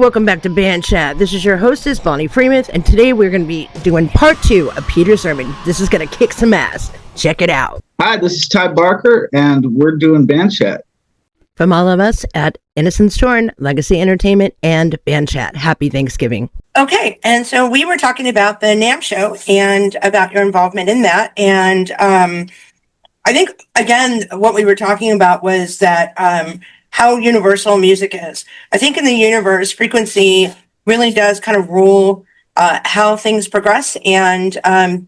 welcome back to Band Chat. This is your hostess, Bonny Freimuth, and today we're going to be doing part 2 of Peter's Cerman. This is going to kick some ass. Check it out. Hi, this is Ty Barker, and we're doing Band Chat. From all of us at Innocence Torn, Legacy Entertainment, and Band Chat, happy Thanksgiving. Okay, and so we were talking about the NAMM Show and about your involvement in that, and I think, again, what we were talking about was that how universal music is. I think in the universe, frequency really does kind of rule how things progress, and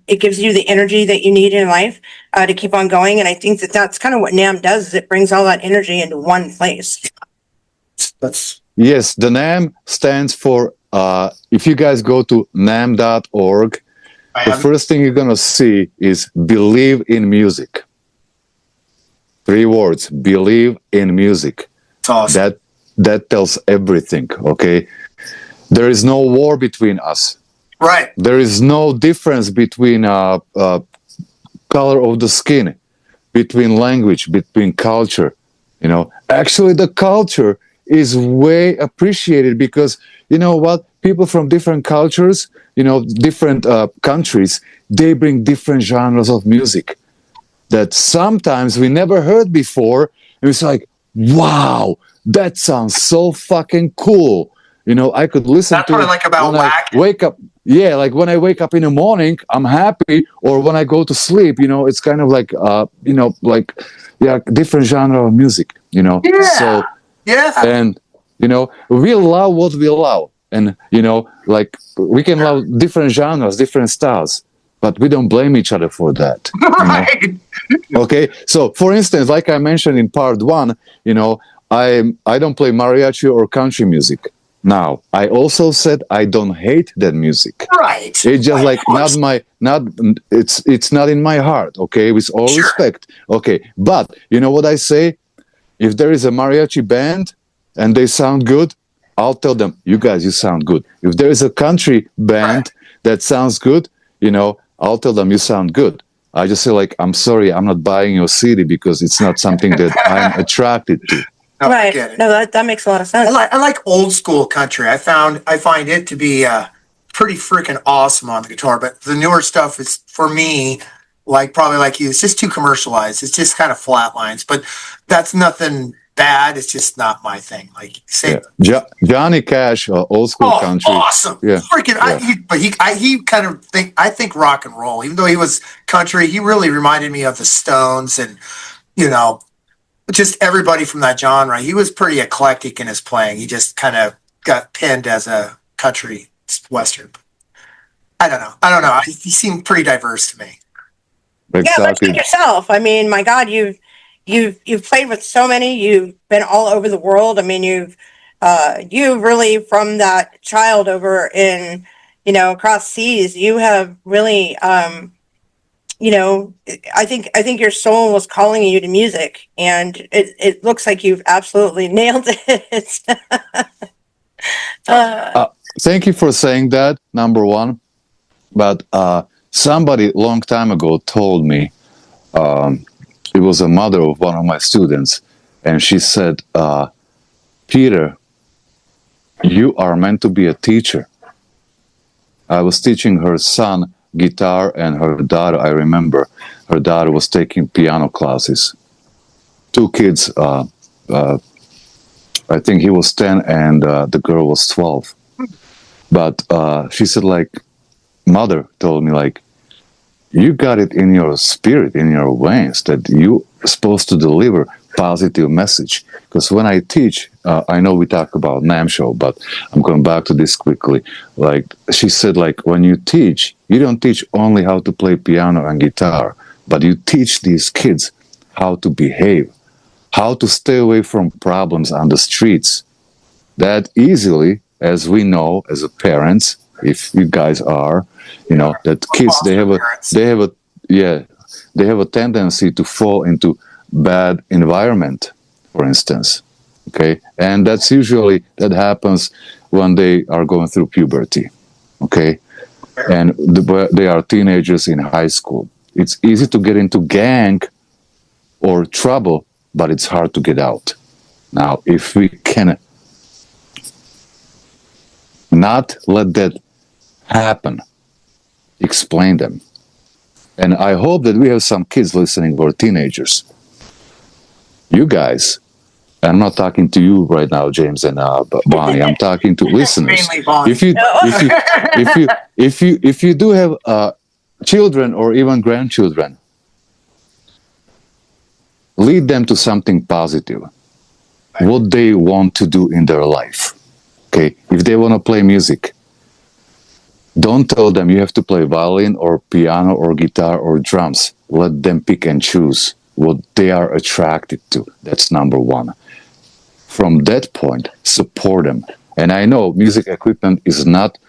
it gives you the energy that you need in life to keep on going. And I think that that's kind of what NAMM does, is it brings all that energy into one place. Yes, the NAMM stands for, if you guys go to namm.org, the first thing you're going to see is believe in music. 3 words, believe in music. It's awesome. That tells everything, okay? There is no war between us. Right. There is no difference between color of the skin, between language, between culture. You know, actually the culture is way appreciated because, you know what, people from different cultures, you know, different countries, they bring different genres of music that sometimes we never heard before. And it's like, wow, that sounds so fucking cool. You know, I could listen That's to what I it like about when whack. I wake up. Yeah, like when I wake up in the morning, I'm happy. Or when I go to sleep, you know, it's kind of like, you know, like, yeah, different genre of music, you know. Yeah. So, yeah. And, you know, we love what we love. And, you know, like we can love different genres, different styles, but we don't blame each other for that. Right. Okay. So, for instance, like I mentioned in part 1, you know, I don't play mariachi or country music. Now, I also said I don't hate that music. Right. It's just like it's not in my heart, okay? With all respect. Okay. But you know what I say? If there is a mariachi band and they sound good, I'll tell them, you guys, you sound good. If there is a country band that sounds good, you know, I'll tell them you sound good. I just say like, I'm sorry, I'm not buying your CD because it's not something that I'm attracted to. No, Right. No, that makes a lot of sense. I like old school country. I find it to be pretty freaking awesome on the guitar. But the newer stuff is, for me, like probably like you, it's just too commercialized. It's just kind of flat lines. But that's nothing bad. It's just not my thing. Like say, Johnny Cash, old school country. Awesome. Yeah. Freaking. Yeah. He kind of I think rock and roll. Even though he was country, he really reminded me of the Stones and, you know, just everybody from that genre. He was pretty eclectic in his playing. He just kind of got pinned as a country western. I don't know. He seemed pretty diverse to me. Exactly. Yeah, but like yourself. I mean, my God, you've played with so many. You've been all over the world. I mean, you really, from that child over in, you know, across seas, you have really, you know, I think your soul was calling you to music, and it looks like you've absolutely nailed it. Thank you for saying that, number one. But somebody a long time ago told me, it was a mother of one of my students, and she said, Peter, you are meant to be a teacher. I was teaching her son guitar, and her daughter, I remember, her daughter was taking piano classes. 2 kids, I think he was 10 and the girl was 12. But she said, like, mother told me, like, you got it in your spirit, in your veins, that you're supposed to deliver positive message. Because when I teach, I know we talk about NAMM Show, but I'm going back to this quickly. Like she said, like when you teach, you don't teach only how to play piano and guitar, but you teach these kids how to behave, how to stay away from problems on the streets. That easily, as we know, as a parents, if you guys are, you know, that kids, they have a tendency to fall into bad environment, for instance. Okay, and that happens when they are going through puberty. Okay, and they are teenagers in high school. It's easy to get into gang or trouble, but it's hard to get out. Now, if we can Not let that happen. Explain them. And I hope that we have some kids listening who are teenagers. You guys, I'm not talking to you right now, James and Bonnie. I'm talking to listeners. Mainly Bonnie. If you do have children or even grandchildren, lead them to something positive. What they want to do in their life. Okay, if they want to play music, don't tell them you have to play violin or piano or guitar or drums. Let them pick and choose what they are attracted to. That's number one. From that point, support them. And I know music equipment is not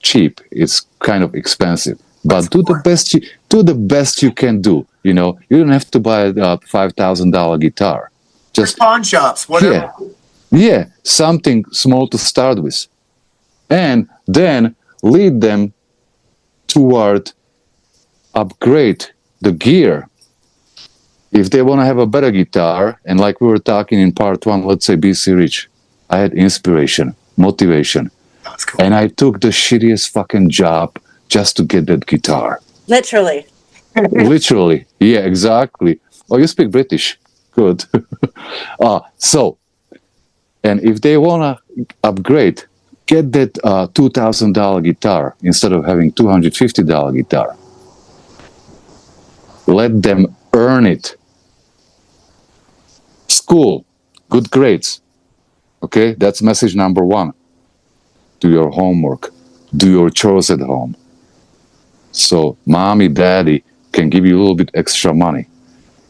cheap. It's kind of expensive. But do the best you can do. You know, you don't have to buy a $5,000 guitar. Just pawn shops, whatever. Yeah, something small to start with. And then lead them toward upgrade the gear. If they want to have a better guitar, and like we were talking in part one, let's say BC Rich, I had inspiration, motivation. That's cool. And I took the shittiest fucking job just to get that guitar. Literally. Literally. Yeah, exactly. Oh, you speak British. Good. And if they want to upgrade, get that $2,000 guitar instead of having $250 guitar. Let them earn it. School, good grades. Okay, that's message number one. Do your homework. Do your chores at home. So mommy, daddy can give you a little bit extra money.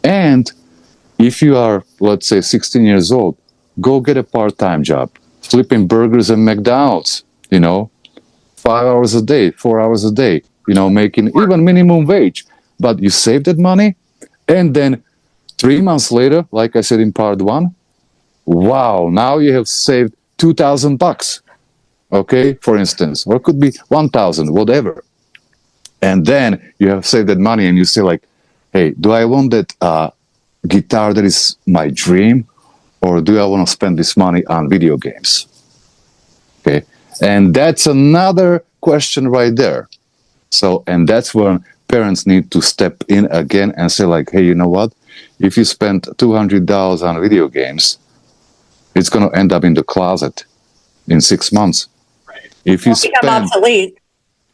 And if you are, let's say, 16 years old, go get a part-time job. Flipping burgers and McDonald's, 5 hours a day, 4 hours a day, making even minimum wage. But you save that money, and then 3 months later, like I said in part one, wow, now you have saved $2,000, okay, for instance, or it could be 1,000, whatever. And then you have saved that money, and you say like, hey, do I want that guitar that is my dream, or do I want to spend this money on video games? Okay, and that's another question right there. So, and that's when parents need to step in again and say like, hey, you know what? If you spend $200 on video games, it's going to end up in the closet in 6 months. Right. If you become obsolete.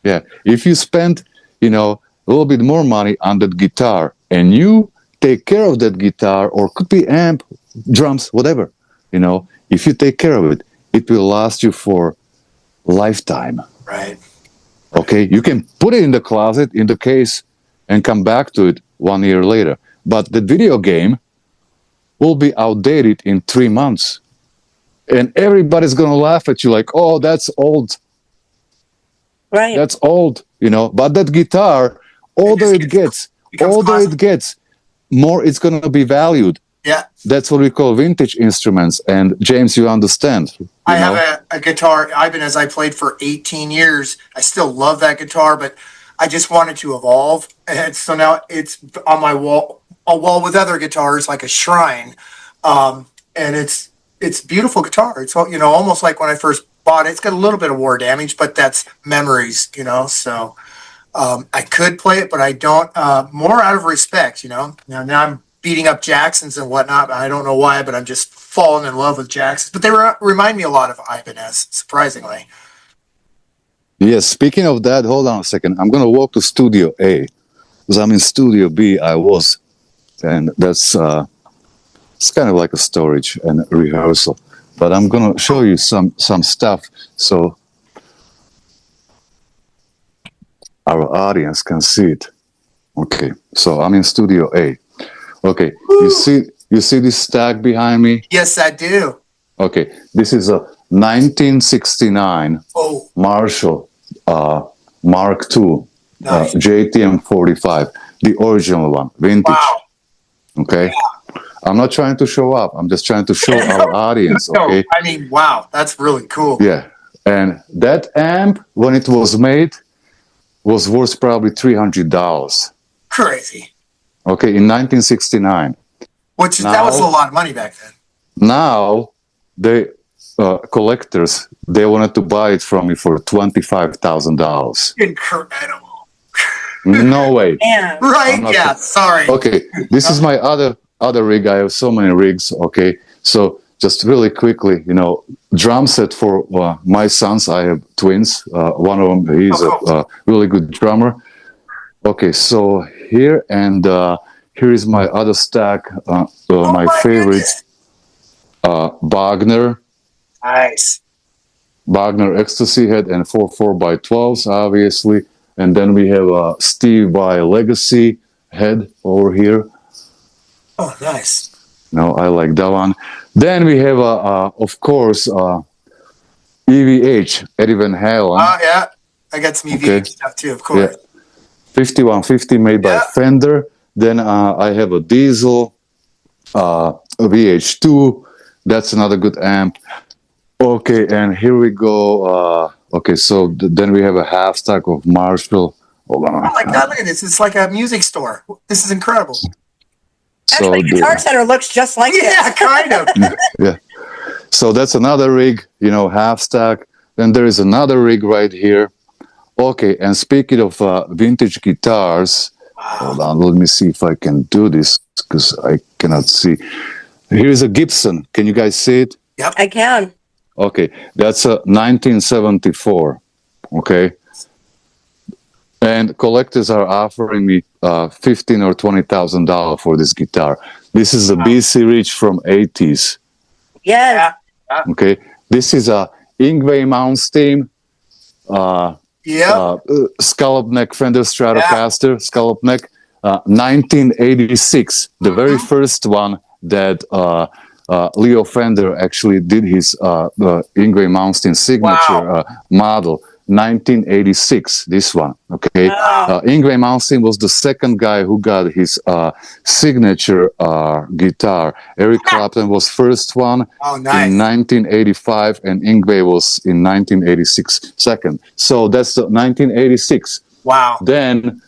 Yeah, if you spend, a little bit more money on that guitar, and you take care of that guitar, or could be amp, drums, whatever, if you take care of it, it will last you for lifetime. Right. Okay, you can put it in the closet, in the case, and come back to it 1 year later. But the video game will be outdated in 3 months. And everybody's going to laugh at you like, oh, that's old. Right. That's old, But that guitar, older it gets, more it's going to be valued. Yeah. That's what we call vintage instruments. And James, you understand. I have a guitar, Ibanez, I played for 18 years. I still love that guitar, but I just wanted to evolve. And so now it's on my wall, a wall with other guitars, like a shrine. And it's beautiful guitar. It's, almost like when I first bought it. It's got a little bit of war damage, but that's memories, so I could play it, but I don't, more out of respect, Now I'm beating up Jacksons and whatnot. I don't know why, but I'm just falling in love with Jacksons. But they remind me a lot of Ibanez, surprisingly. Yes, speaking of that, hold on a second. I'm going to walk to Studio A, because I'm in Studio B, and that's it's kind of like a storage and rehearsal. But I'm going to show you some stuff so our audience can see it. Okay, so I'm in Studio A. Okay, Woo! you see this stack behind me? Yes, I do. Okay, this is a 1969 Marshall Mark II Nice. JTM 45, the original one, vintage. Wow. Okay, yeah. I'm not trying to show up. I'm just trying to show our audience. Okay, I mean, wow, that's really cool. Yeah, and that amp, when it was made, was worth probably $300. Crazy. Okay, in 1969. That was a lot of money back then. Now, they collectors, they wanted to buy it from me for $25,000. Incredible. No way. Man. Right? I'm not Yeah. Sorry. Okay, this is my other rig. I have so many rigs. Okay, so just really quickly, drum set for my sons. I have twins. One of them, he's a really good drummer. Okay, so here and here is my other stack. My favorite, Wagner Nice. Ecstasy head and 4x12s, obviously. And then we have a Steve Vai Legacy head over here. Oh, nice. No, I like that one. Then we have, of course, EVH, Eddie Van Halen. Oh, yeah. I got some EVH stuff too, of course. Yeah. 5150 made by Fender. Then I have a Diesel, a VH2. That's another good amp. Okay, and here we go. Okay, so then we have a half stack of Marshall. Hold on. Oh my God, look at this. It's like a music store. This is incredible. Actually, Guitar Center looks just like Yeah, kind of. Yeah. So that's another rig, half stack. Then there is another rig right here. Okay, and speaking of vintage guitars, hold on, let me see if I can do this because I cannot see. Here's a Gibson. Can you guys see it? Yep. I can. Okay, that's a 1974. Okay, and collectors are offering me $15,000 or $20,000 for this guitar. This is a BC Rich from 80s. Yes. Okay, this is a Yngwie Malmsteen scallop neck Fender Stratocaster scallop neck, 1986. The very first one that Leo Fender actually did his Yngwie Malmsteen signature model. 1986, this one. Okay, Yngwie Malmsteen was the second guy who got his signature guitar. Eric Clapton was first one in 1985, and Yngwie was in 1986 second. So that's the 1986. Wow. Then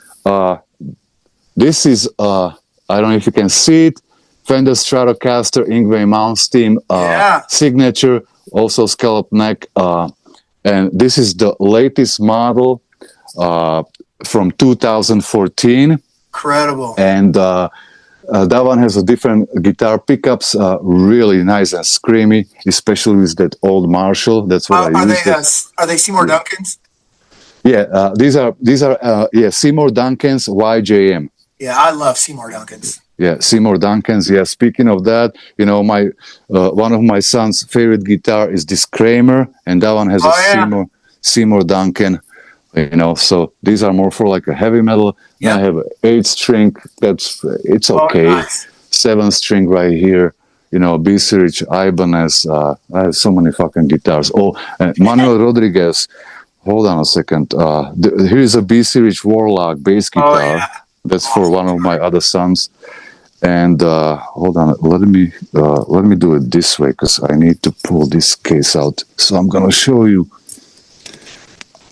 this is I don't know if you can see it. Fender Stratocaster Yngwie Malmsteen signature, also scallop neck. And this is the latest model from 2014. Incredible. And that one has a different guitar pickups, really nice and screamy, especially with that old Marshall. That's what I used. Are they Seymour Duncans? Yeah, these are Seymour Duncan's YJM. Yeah, I love Seymour Duncans. Yeah, Seymour Duncan's. Yeah, speaking of that, my one of my son's favorite guitar is this Kramer, and that one has a Seymour Duncan. So these are more for like a heavy metal. Yeah. I have an 8-string. It's okay. Nice. 7-string right here. BC Rich, Ibanez. I have so many fucking guitars. Oh, Manuel Rodriguez. Hold on a second. Here is a BC Rich Warlock bass guitar. Oh, yeah. That's for one of my other sons. And hold on, let me do it this way because I need to pull this case out. So I'm gonna show you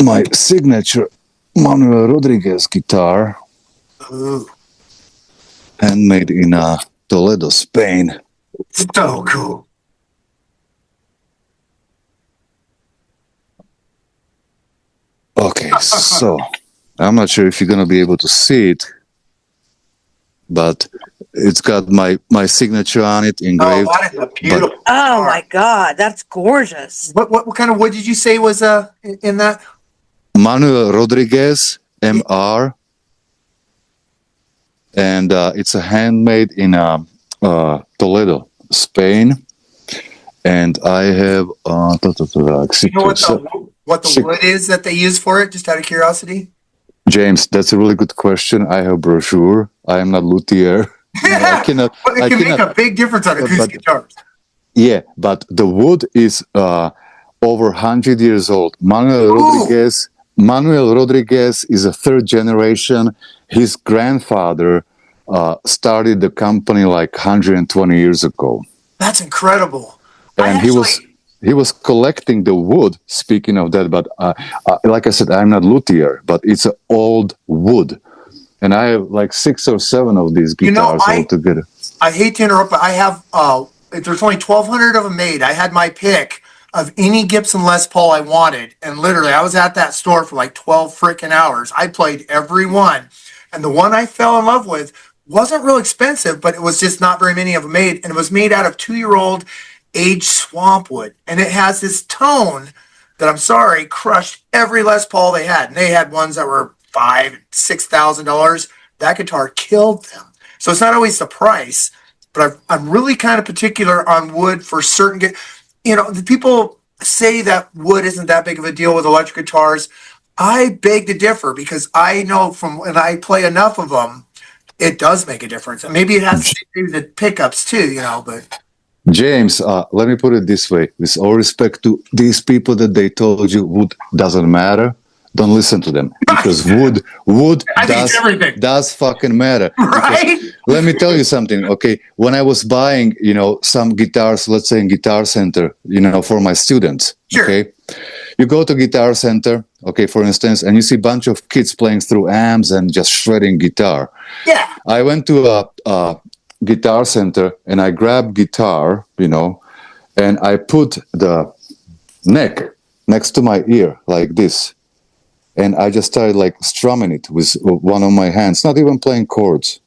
my signature Manuel Rodriguez guitar, handmade in Toledo, Spain. So cool. Okay, so I'm not sure if you're gonna be able to see it, but it's got my signature on it engraved. Oh, that is a beautiful. Oh my God, that's gorgeous. What kind of wood did you say was in that? Manuel Rodriguez MR, and it's a handmade in Toledo, Spain. And I have you know what the wood is that they use for it? Just out of curiosity. James, that's a really good question. I have brochure. I am not luthier. It can make a big difference on acoustic guitars. Yeah, but the wood is over 100 years old. Manuel Rodriguez is a third generation. His grandfather started the company like 120 years ago. That's incredible. And he was collecting the wood. Speaking of that, but like I said, I'm not luthier, but it's an old wood. And I have like 6 or 7 of these guitars altogether. I hate to interrupt, but I have, there's only 1,200 of them made. I had my pick of any Gibson Les Paul I wanted. And literally, I was at that store for like 12 freaking hours. I played every one. And the one I fell in love with wasn't real expensive, but it was just not very many of them made. And it was made out of 2-year-old aged swampwood. And it has this tone that, I'm sorry, crushed every Les Paul they had. And they had ones that were $5,000-$6,000. That guitar killed them. So it's not always the price, but I'm really kind of particular on wood for certain. The people say that wood isn't that big of a deal with electric guitars. I beg to differ, because I know from when I play enough of them, it does make a difference. And maybe it has to do with the pickups too, but. James, let me put it this way. With all respect to these people that they told you wood doesn't matter, don't listen to them, because wood does fucking matter. Right? Let me tell you something, okay? When I was buying, some guitars, let's say in Guitar Center, for my students, Sure. okay? You go to Guitar Center, okay, for instance, and you see a bunch of kids playing through amps and just shredding guitar. Yeah. I went to a Guitar Center and I grabbed guitar, and I put the neck next to my ear like this. And I just started like strumming it with one of my hands, not even playing chords,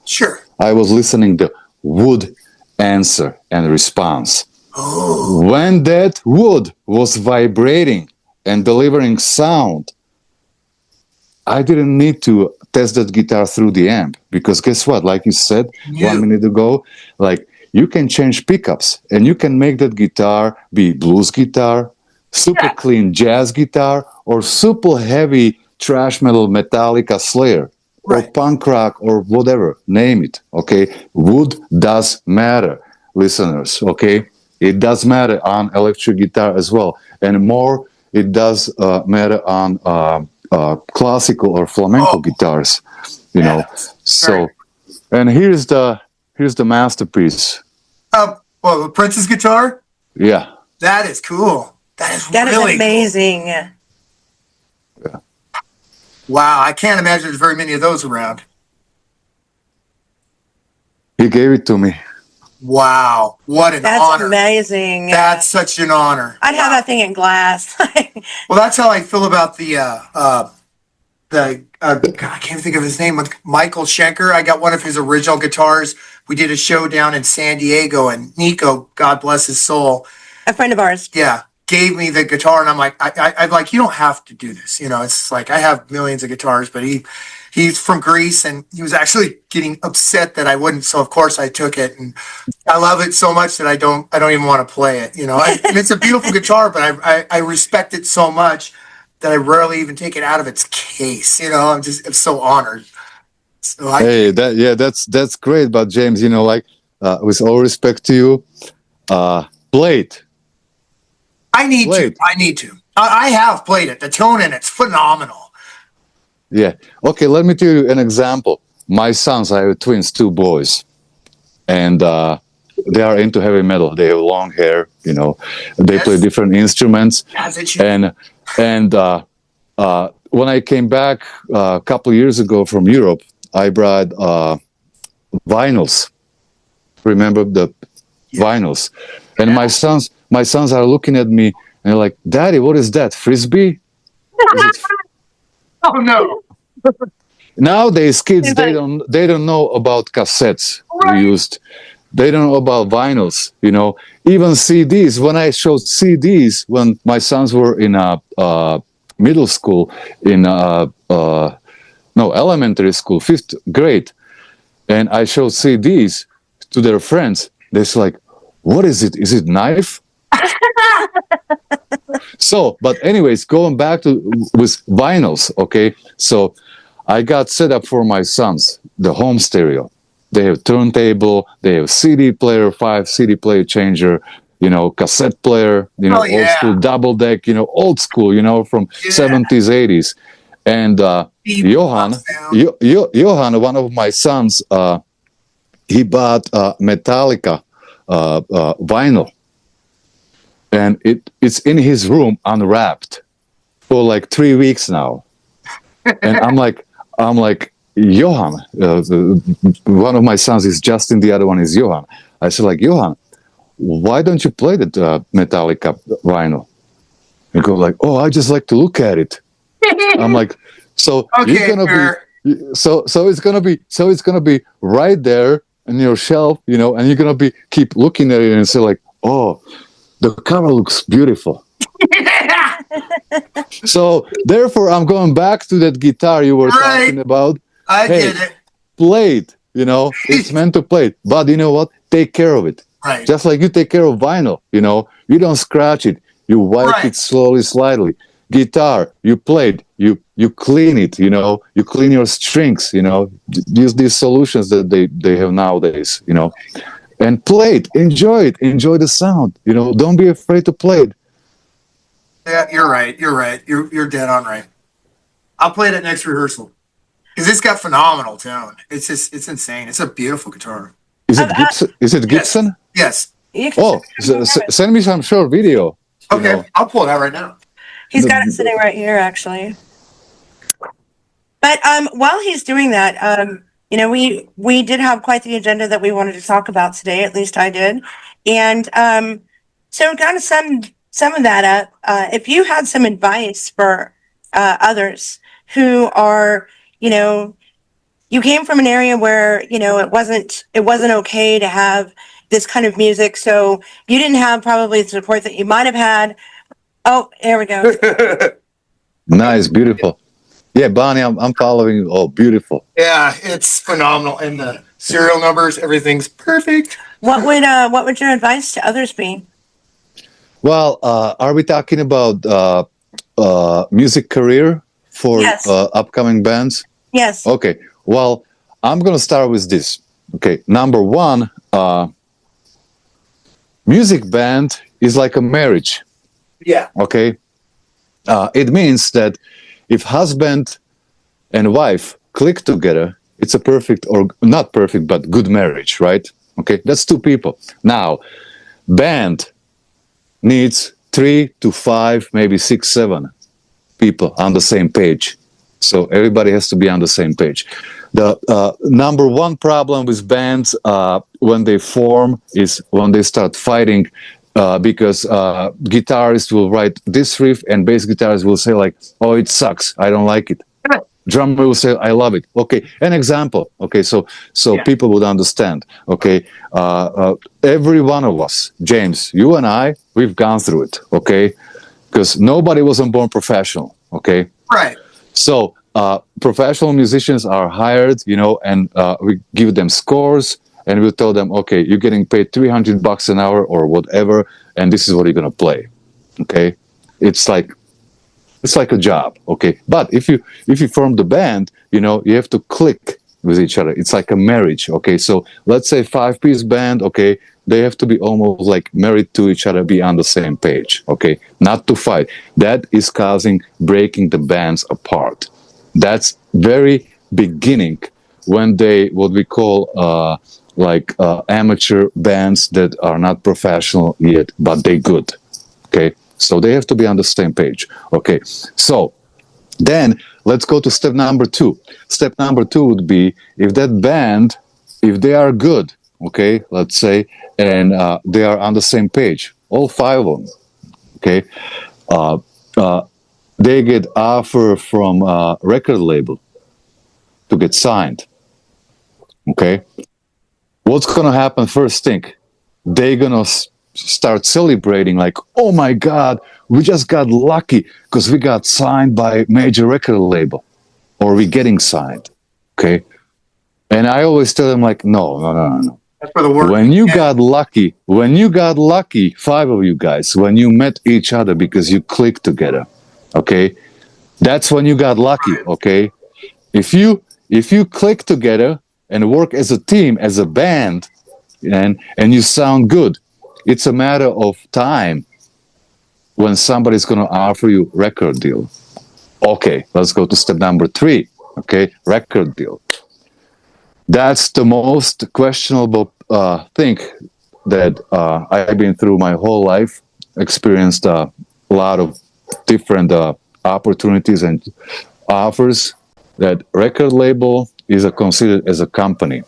Sure. I was listening the wood answer and response. Oh. When that wood was vibrating and delivering sound, I didn't need to test that guitar through the amp, because guess what? Like you said 1 minute ago, like you can change pickups and you can make that guitar be blues guitar, super clean jazz guitar, or super heavy thrash metal Metallica Slayer, or punk rock, or whatever, name it, okay? Wood does matter, listeners, okay? It does matter on electric guitar as well. And more, it does matter on classical or flamenco guitars, So, and here's the masterpiece. The Prince's guitar? Yeah. That is cool. That is really amazing. Yeah. Wow, I can't imagine there's very many of those around. He gave it to me. Wow, what an honor. That's amazing. That's such an honor. I'd have that thing in glass. Well, that's how I feel about the God, I can't think of his name, with Michael Schenker. I got one of his original guitars. We did a show down in San Diego, and Nico, God bless his soul, A friend of ours. yeah, gave me the guitar, and I'm like, I'm like, you don't have to do this. It's like I have millions of guitars, but he's from Greece, and he was actually getting upset that I wouldn't. So of course I took it, and I love it so much that I don't even want to play it. And it's a beautiful guitar, but I respect it so much that I rarely even take it out of its case. I'm so honored. So that's great. But James, with all respect to you, play it. I need to. I have played it. The tone in it's phenomenal. Yeah. Okay, let me tell you an example. My sons, I have twins, 2 boys, and they are into heavy metal. They have long hair, they play different instruments. And when I came back a couple of years ago from Europe, I brought vinyls. Remember the vinyls? And my sons are looking at me and they're like, "Daddy, what is that? Frisbee?" Oh no! Nowadays, kids they don't know about cassettes we used. They don't know about vinyls. Even CDs. When I showed CDs when my sons were in middle school, in elementary school, 5th grade, and I showed CDs to their friends, they're like, "What is it? Is it knife?" So, but anyways, going back with vinyls, okay? So I got set up for my sons, the home stereo. They have turntable, they have CD player, 5 CD player changer, cassette player, old school double deck, old school, from 70s, 80s. And Johan, one of my sons, he bought Metallica vinyl. And it's in his room unwrapped for like 3 weeks now. And I'm like, Johan, one of my sons is Justin, the other one is Johan. I said, like, Johan, why don't you play the Metallica vinyl? You go like, oh, I just like to look at it. I'm like, so Okay, you're gonna fair. so it's gonna be right there in your shelf, you know, and you're gonna be keep looking at it and say like, oh, the cover looks beautiful. So therefore, I'm going back to that guitar you were Right. talking about. I Hey, get it. play it, you know, it's meant to play it. But you know what? Take care of it. Right. Just like you take care of vinyl, you know, you don't scratch it. You wipe Right. it slowly, slightly. Guitar, you play it, you clean it, you know, you clean your strings, you know, use these solutions that they have nowadays, you know, and play it, enjoy the sound, you know, don't be afraid to play it. Yeah, you're right. You're right. You're dead on right. I'll play it at next rehearsal because it's got phenomenal tone. It's insane. It's a beautiful guitar. Is it Gibson? Is it Gibson? Yes. You can Oh, send me some short video. you Okay, know. I'll pull it out right now. He's got it sitting right here, actually. But while he's doing that, you know, we did have quite the agenda that we wanted to talk about today. At least I did, and so kind of some of that up. If you had some advice for others who are, you know, you came from an area where you know it wasn't okay to have this kind of music, so you didn't have probably the support that you might have had. Oh, there we go. Nice, beautiful. Yeah, Bonnie, I'm following you. Oh, beautiful. Yeah, it's phenomenal. And the serial numbers, everything's perfect. What would your advice to others be? Well, are we talking about music career for Yes. upcoming bands? Yes. Okay. Well, I'm gonna start with this. Okay, number one, music band is like a marriage. Yeah. Okay, it means that if husband and wife click together, it's a perfect, or not perfect, but good marriage, right? Okay, that's two people. Now, band needs 3 to 5, maybe 6, 7 people on the same page. So everybody has to be on the same page. The number one problem with bands when they form is when they start fighting, because guitarists will write this riff and bass guitarists will say like, oh, it sucks, I don't like it. Drummer will say, I love it. Okay, an example. Okay, so Yeah. people would understand. Okay, every one of us, James, you and I, we've gone through it. Okay, because nobody wasn't born professional. Okay, Right. so professional musicians are hired, you know, and we give them scores, and we tell them, okay, you're getting paid $300 an hour or whatever, and this is what you're gonna play. Okay, it's like a job. Okay, but if you form the band, you know, you have to click with each other. It's like a marriage. Okay, so let's say 5-piece band. Okay, they have to be almost like married to each other, be on the same page. Okay, not to fight. That is causing breaking the bands apart. That's very beginning when they, what we call amateur bands that are not professional yet, but they good. Okay, so they have to be on the same page. Okay, so then let's go to step number 2. Step number 2 would be, if that band, if they are good, okay, let's say, and they are on the same page, all 5 of them, okay, they get offer from a record label to get signed. Okay, what's gonna happen first thing? They're gonna start celebrating like, oh my God, we just got lucky because we got signed by a major record label, or we getting signed. Okay, and I always tell them like, no. That's for the work. When you got lucky, 5 of you guys, when you met each other because you clicked together, okay, that's when you got lucky. Okay, if you click together and work as a team, as a band, and you sound good, it's a matter of time when somebody's going to offer you record deal. Okay, let's go to step number 3. Okay, record deal. That's the most questionable thing that I've been through my whole life, experienced a lot of different opportunities and offers. That record label is considered as a company.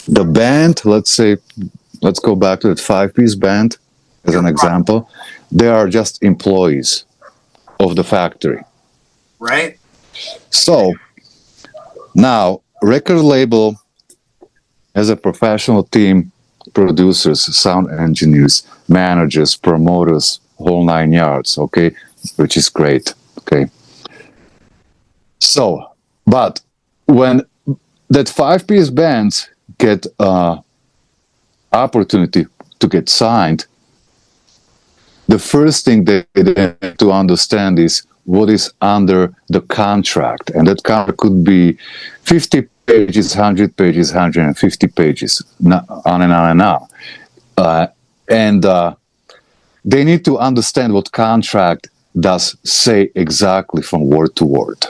The band, let's say, let's go back to that 5-piece band as an example. They are just employees of the factory. Right. So now record label has a professional team, producers, sound engineers, managers, promoters, whole 9 yards, okay, which is great, okay. So, but when that 5-piece bands get opportunity to get signed, the first thing they need to understand is what is under the contract, and that contract could be 50 pages, 100 pages, 150 pages, on and on and on. And they need to understand what contract does say exactly from word to word.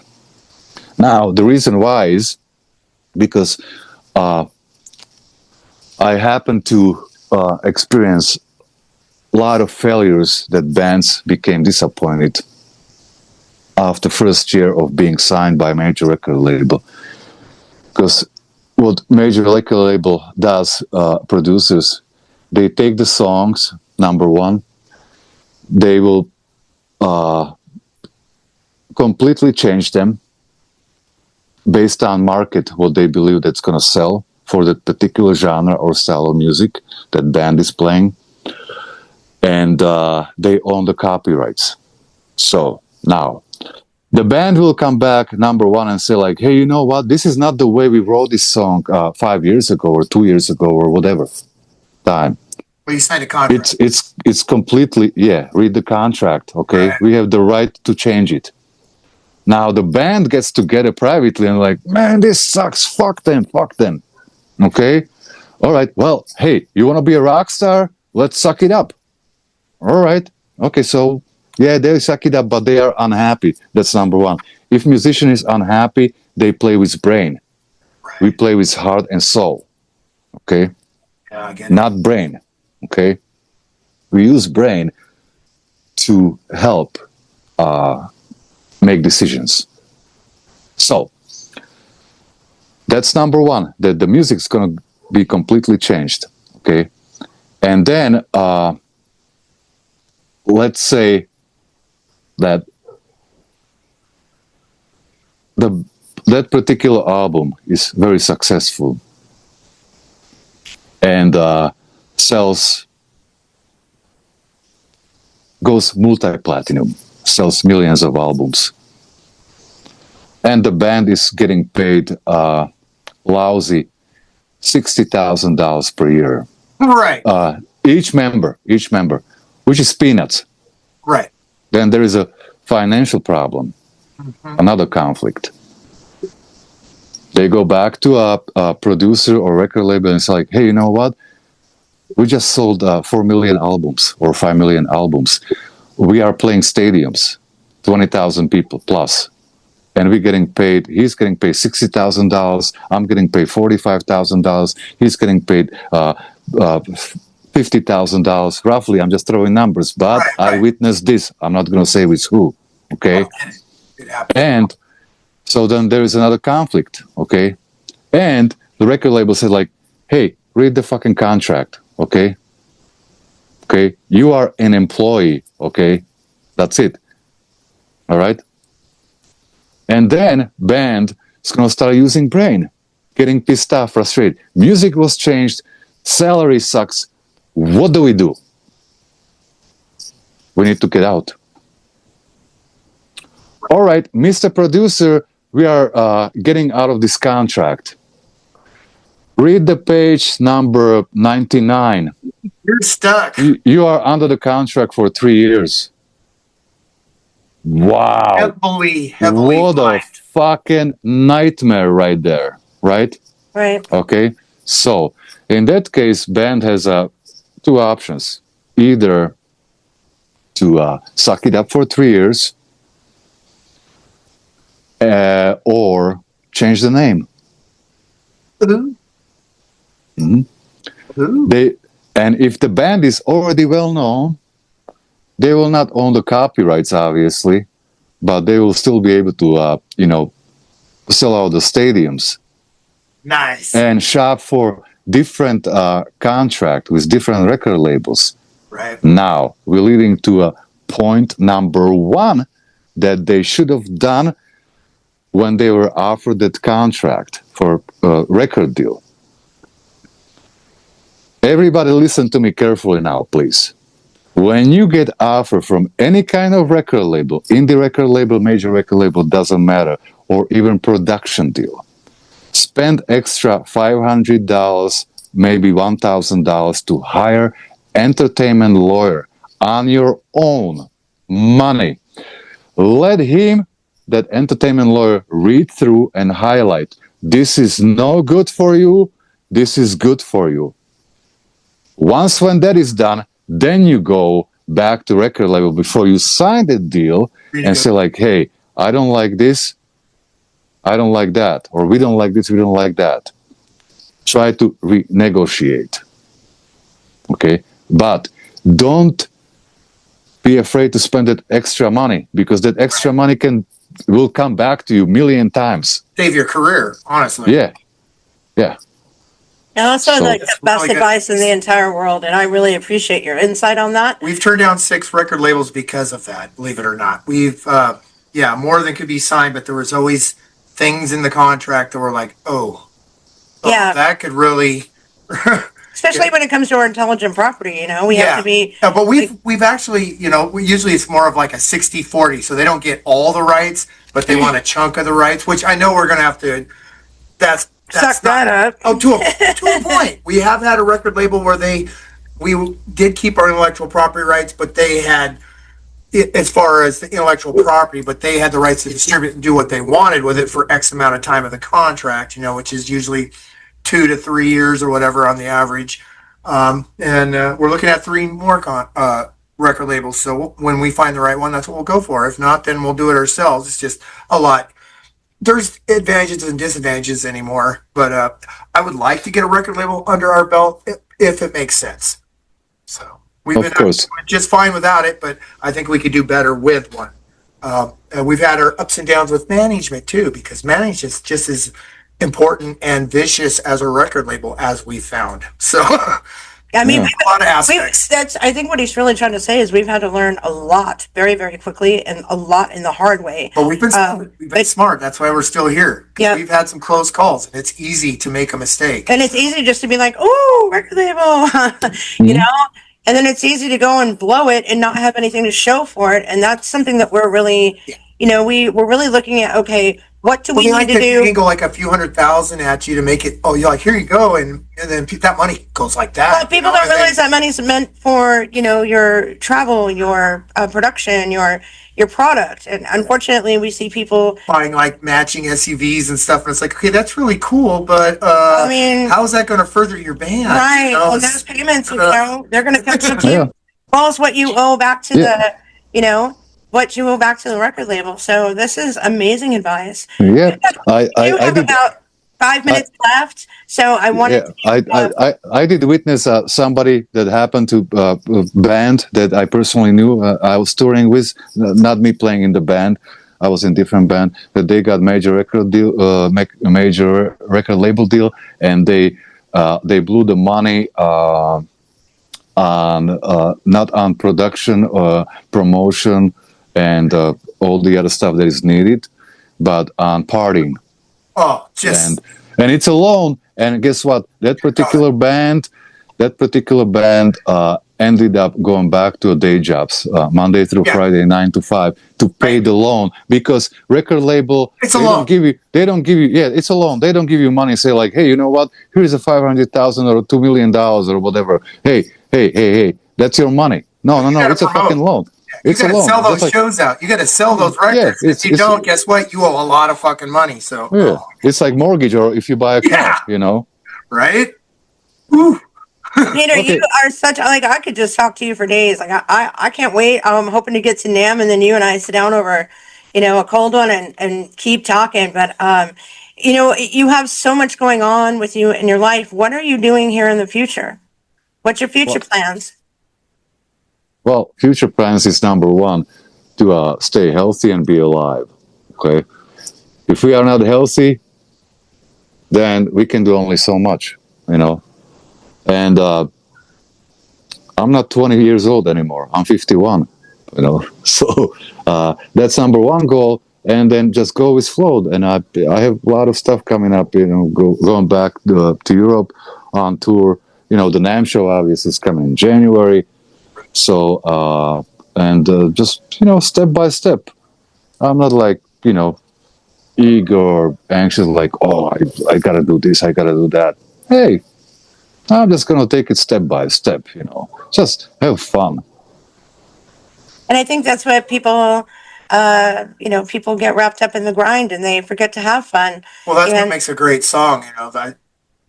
Now, the reason why is because I happen to experience a lot of failures that bands became disappointed after first year of being signed by a major record label. Because what major record label does, producers, they take the songs, number one, they will completely change them based on market, what they believe that's going to sell for that particular genre or style of music that band is playing. And they own the copyrights. So now the band will come back, number one, and say like, hey, you know what? This is not the way we wrote this song 5 years ago or 2 years ago or whatever time. Well, you signed a contract. It's completely, read the contract, okay? Right. We have the right to change it. Now the band gets together privately and like, man, this sucks. Fuck them. Okay? All right. Well, hey, you want to be a rock star? Let's suck it up. All right. Okay, so they suck it up, but they are unhappy. That's number one. If musician is unhappy, they play with brain. Right. We play with heart and soul. Okay? Yeah, I get it. Not brain. Okay? We use brain to help make decisions. So that's number one, that the music's going to be completely changed. Okay? And then let's say that that particular album is very successful and goes multi-platinum, sells millions of albums, and the band is getting paid lousy $60,000 per year. Right. Each member, which is peanuts. Right. Then there is a financial problem, another conflict. They go back to a producer or record label and it's like, hey, you know what? We just sold 4 million albums or 5 million albums. We are playing stadiums, 20,000 people plus. And we're getting paid, he's getting paid $60,000. I'm getting paid $45,000. He's getting paid $50,000 roughly. I'm just throwing numbers, but right. I witnessed this. I'm not going to say with who. Okay. And so then there is another conflict. Okay. And the record label said like, hey, read the fucking contract. Okay. Okay. You are an employee. Okay. That's it. All right. And then band is going to start using brain, getting pissed off, frustrated. Music was changed. Salary sucks. What do? We need to get out. All right, Mr. Producer, we are getting out of this contract. Read the page number 99. You're stuck. You are under the contract for 3 years. Wow. Heavily what a fucking nightmare right there, right? Right. Okay, so in that case, band has two options. Either to suck it up for 3 years or change the name. Mm-hmm. And if the band is already well known, they will not own the copyrights, obviously, but they will still be able to, sell out the stadiums. Nice. And shop for different contract with different record labels. Right. Now we're leading to a point number one that they should have done when they were offered that contract for a record deal. Everybody listen to me carefully now, please. When you get offer from any kind of record label, indie record label, major record label, doesn't matter, or even production deal, spend extra $500, maybe $1,000 to hire entertainment lawyer on your own money. Let him, that entertainment lawyer, read through and highlight, this is no good for you, this is good for you. Once when that is done, then you go back to record label before you sign the deal and say like, hey, I don't like this, I don't like that, or we don't like this, we don't like that. Try to renegotiate. Okay? But don't be afraid to spend that extra money, because that extra money will come back to you 1,000,000 times. Save your career, honestly. Yeah. Yeah. And that's So- like the best really good. advice in the entire world, and I really appreciate your insight on that. We've turned down 6 record labels because of that, believe it or not. We've, more than could be signed, but there was always things in the contract that were like, Yeah. that could really. Especially when it comes to our intelligent property, you know, we have to be. Yeah, but we've actually, usually it's more of like a 60-40, so they don't get all the rights, but they want a chunk of the rights, which I know we're going to have to, that's Suck that up. Oh, to a point. We have had a record label where we did keep our intellectual property rights, but they had, as far as the intellectual property, but they had the rights to distribute and do what they wanted with it for X amount of time of the contract, which is usually 2 to 3 years or whatever on the average. And we're looking at 3 more record labels. So when we find the right one, that's what we'll go for. If not, then we'll do it ourselves. It's just a lot. There's advantages and disadvantages anymore, but I would like to get a record label under our belt if it makes sense. So we've Of been course. just fine without it, but I think we could do better with one. And we've had our ups and downs with management too, because management is just as important and vicious as a record label, as we found. So I mean, Yeah. a lot of aspects. I think what he's really trying to say is we've had to learn a lot very, very quickly, and a lot in the hard way. But we've been smart. That's why we're still here. 'Cause Yeah. we've had some close calls, and it's easy to make a mistake. And it's easy just to be like, oh, record label, you know? And then it's easy to go and blow it and not have anything to show for it. And that's something that we're really, we're really looking at, okay, what do we need to You do? can go like a few $100,000 at you to make it. Oh, you're like, here you go, and then that money goes like that. Well, people don't realize that money's meant for, your travel, your production, your product. And unfortunately, we see people, buying like matching SUVs and stuff, and it's like, okay, that's really cool, but I mean, how is that going to further your band? right, and It's- those payments, they're going to catch up to Yeah. you. Well, it's what you owe back to Yeah. what you owe back to the record label. So this is amazing advice. Yeah. You have did. about 5 minutes left, so I wanted to. I did witness somebody that happened to a band that I personally knew. I was touring with, not me playing in the band. I was in different band. That they got major record deal, major record label deal, and they blew the money on not on production, promotion, and all the other stuff that is needed, but on partying. Oh, just And it's alone. And guess what? That particular band ended up going back to day jobs, Monday through Friday, 9 to 5, to pay the loan, because record label, It's a they loan. don't give you, it's a loan. They don't give you money. Say like, hey, you know what? Here's a $500,000 or $2 million or whatever. Hey, that's your money. No, gotta it's a promote. fucking loan. you It's a got to loan. sell those Just like- shows out. You got to sell those records. it's- if you it's- don't, guess what? You owe a lot of fucking money. So, Yeah, it's like mortgage, or if you buy a car, right? Woo. Peter, Okay. you are such I could just talk to you for days. Like I can't wait. I'm hoping to get to NAMM, and then you and I sit down over, a cold one and keep talking. But you have so much going on with you in your life. What are you doing here in the future? What's your future plans? Well, future plans is number one, to stay healthy and be alive. Okay, if we are not healthy, then we can do only so much. And I'm not 20 years old anymore. I'm 51. So that's number one goal. And then just go with flow. And I have a lot of stuff coming up. Going back to Europe on tour. The NAMM Show obviously is coming in January. So just step by step. I'm not like eager or anxious, like, oh, I gotta do this, I gotta do that. Hey, I'm just gonna take it step by step, just have fun. And I think that's what people, people get wrapped up in the grind and they forget to have fun. Well, that's what makes a great song, that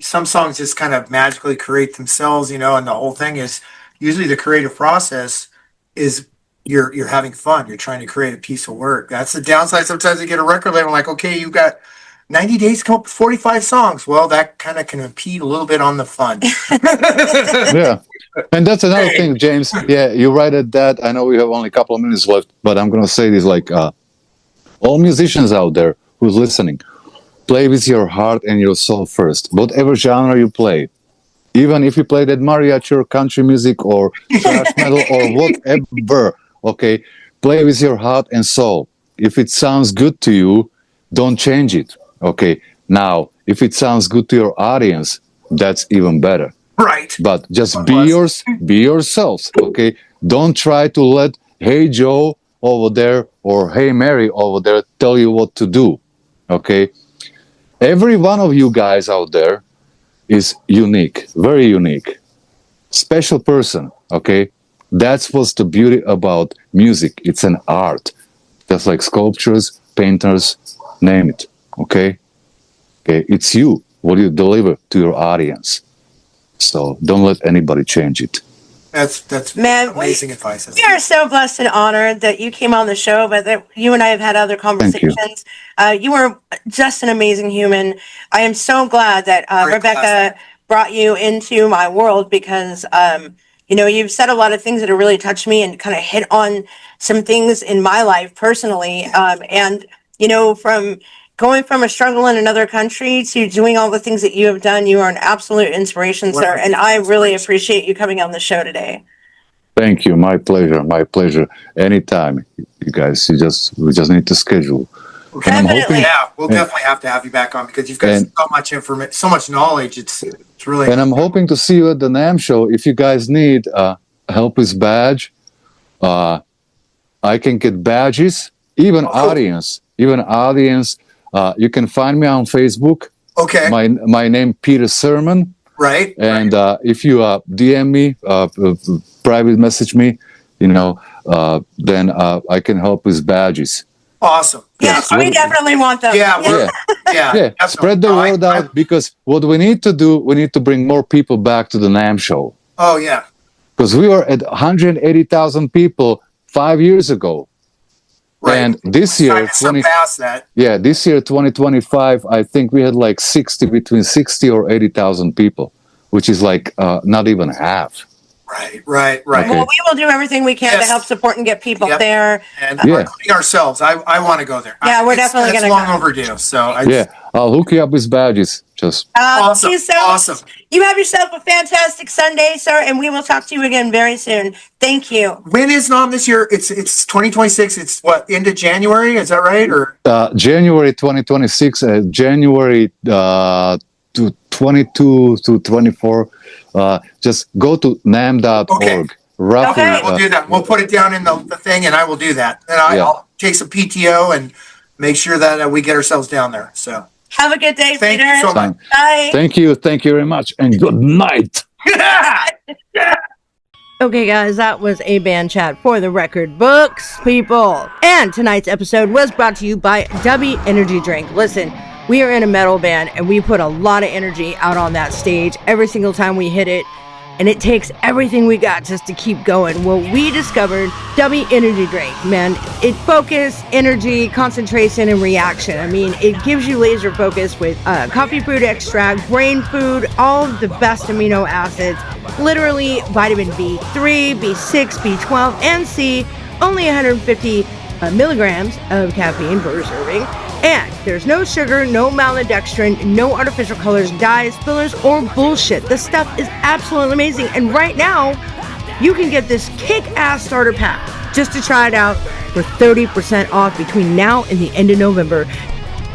some songs just kind of magically create themselves, and the whole thing is usually the creative process is you're having fun. You're trying to create a piece of work. That's the downside. Sometimes you get a record label like, okay, you've got 90 days to come up with 45 songs. Well, that kind of can impede a little bit on the fun. Yeah. And that's another thing, James. Yeah, you're right at that. I know we have only a couple of minutes left, but I'm going to say this, like, all musicians out there who's listening, play with your heart and your soul first. Whatever genre you play, even if you play that mariachi or country music or thrash metal or whatever, okay, play with your heart and soul. If it sounds good to you, don't change it. Okay. Now, if it sounds good to your audience, that's even better. Right. But just be yourselves. Okay. Don't try to let Hey Joe over there or Hey Mary over there tell you what to do. Okay. Every one of you guys out there is unique, very unique, special person. Okay. That's what's the beauty about music. It's an art. Just like sculptures, painters, name it. Okay. Okay. It's you, what you deliver to your audience. So don't let anybody change it. That's Man, amazing advice. We are so blessed and honored that you came on the show, but that you and I have had other conversations. You were just an amazing human. I am so glad that Rebecca brought you into my world because, you've said a lot of things that have really touched me and kind of hit on some things in my life personally. From going from a struggle in another country to doing all the things that you have done, you are an absolute inspiration, sir. And I really appreciate you coming on the show today. Thank you. My pleasure. My pleasure. Anytime, you guys. We just need to schedule. Definitely. We'll definitely have to have you back on because you've got so much information, so much knowledge. It's really. And I'm hoping to see you at the NAMM Show. If you guys need help with badge, I can get badges. Even audience. You can find me on Facebook. Okay. My name Peter Cerman. Right. And if you DM me, private message me, then I can help with badges. Awesome. Yes, we definitely want them. Yeah. Spread the word out because what we need to do, we need to bring more people back to the NAMM Show. Oh yeah. Because we were at 180,000 people 5 years ago. Right. And this year, this year, 2025, I think we had like between 60 or 80,000 people, which is like not even half. Right. Okay. Well, we will do everything we can to help support and get people there. And including ourselves. I want to go there. Yeah, we're definitely going to go. It's long overdue. So I'll hook you up with badges. Just awesome. Awesome. You have yourself a fantastic Sunday, sir, and we will talk to you again very soon. Thank you. When is NAMM this year? It's 2026. It's what, end of January? Is that right? Or January 2026, January 22 to 24. Just go to NAMM.org. Okay. We'll do that. We'll put it down in the thing, and I will do that. And I'll take some PTO and make sure that we get ourselves down there. So have a good day, Thank Peter. you so much. Bye. Thank you very much, and good night. Okay, guys, that was a band chat for the record books, people. And tonight's episode was brought to you by W Energy Drink. Listen, we are in a metal band, and we put a lot of energy out on that stage every single time we hit it. And it takes everything we got just to keep going. Well, we discovered W Energy Drink, man. It focus, energy, concentration, and reaction. I mean, it gives you laser focus with coffee fruit extract, brain food, all the best amino acids, literally vitamin B3, B6, B12, and C, only 150 milligrams of caffeine per serving. And there's no sugar, no maltodextrin, no artificial colors, dyes, fillers, or bullshit. This stuff is absolutely amazing. And right now, you can get this kick-ass starter pack just to try it out for 30% off between now and the end of November.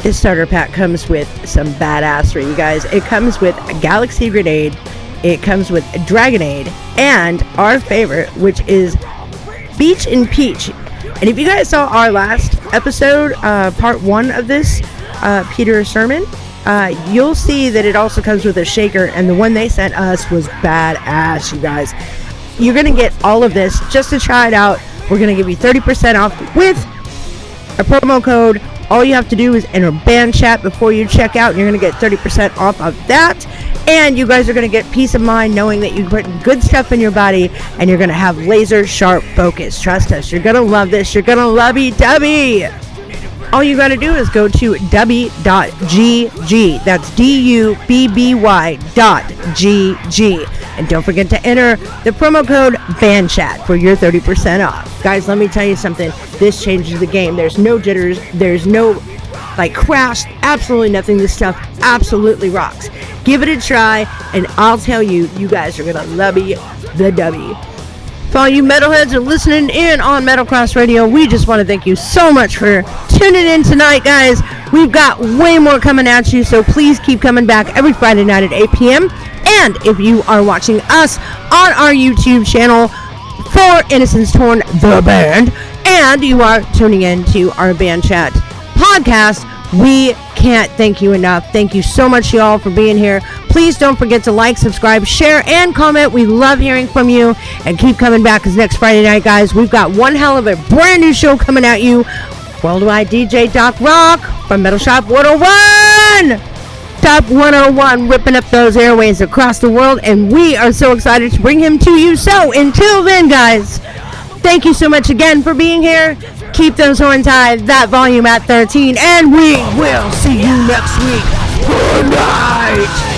This starter pack comes with some badassery, you guys. It comes with a Galaxy Grenade, it comes with a Dragonade, and our favorite, which is Beach and Peach. And if you guys saw our last episode, part 1 of this, Peter Cerman, you'll see that it also comes with a shaker, and the one they sent us was badass, you guys. You're going to get all of this just to try it out. We're going to give you 30% off with a promo code. All you have to do is enter band chat before you check out, and you're going to get 30% off of that. And you guys are going to get peace of mind knowing that you're putting good stuff in your body, and you're going to have laser sharp focus. Trust us, you're going to love this. You're going to lovey-dovey. All you got to do is go to dubby.gg. That's DUBBY.GG. And don't forget to enter the promo code BANDCHAT for your 30% off. Guys, let me tell you something. This changes the game. There's no jitters. There's no crash. Absolutely nothing. This stuff absolutely rocks. Give it a try, and I'll tell you, you guys are going to love the dubby. For all you metalheads are listening in on Metal Cross Radio, we just want to thank you so much for tuning in tonight, guys. We've got way more coming at you, so please keep coming back every Friday night at 8 p.m. And if you are watching us on our YouTube channel for Innocence Torn, the band, and you are tuning in to our Band Chat podcast, we can't thank you enough. Thank you so much, y'all, for being here. Please don't forget to like, subscribe, share, and comment. We love hearing from you. And keep coming back, because next Friday night, guys, we've got one hell of a brand new show coming at you. Worldwide DJ Doc Rock from Metal Shop 101. Top 101, ripping up those airways across the world. And we are so excited to bring him to you. So until then, guys, thank you so much again for being here. Keep those horns high, that volume at 13, and we will see you next week. Good night.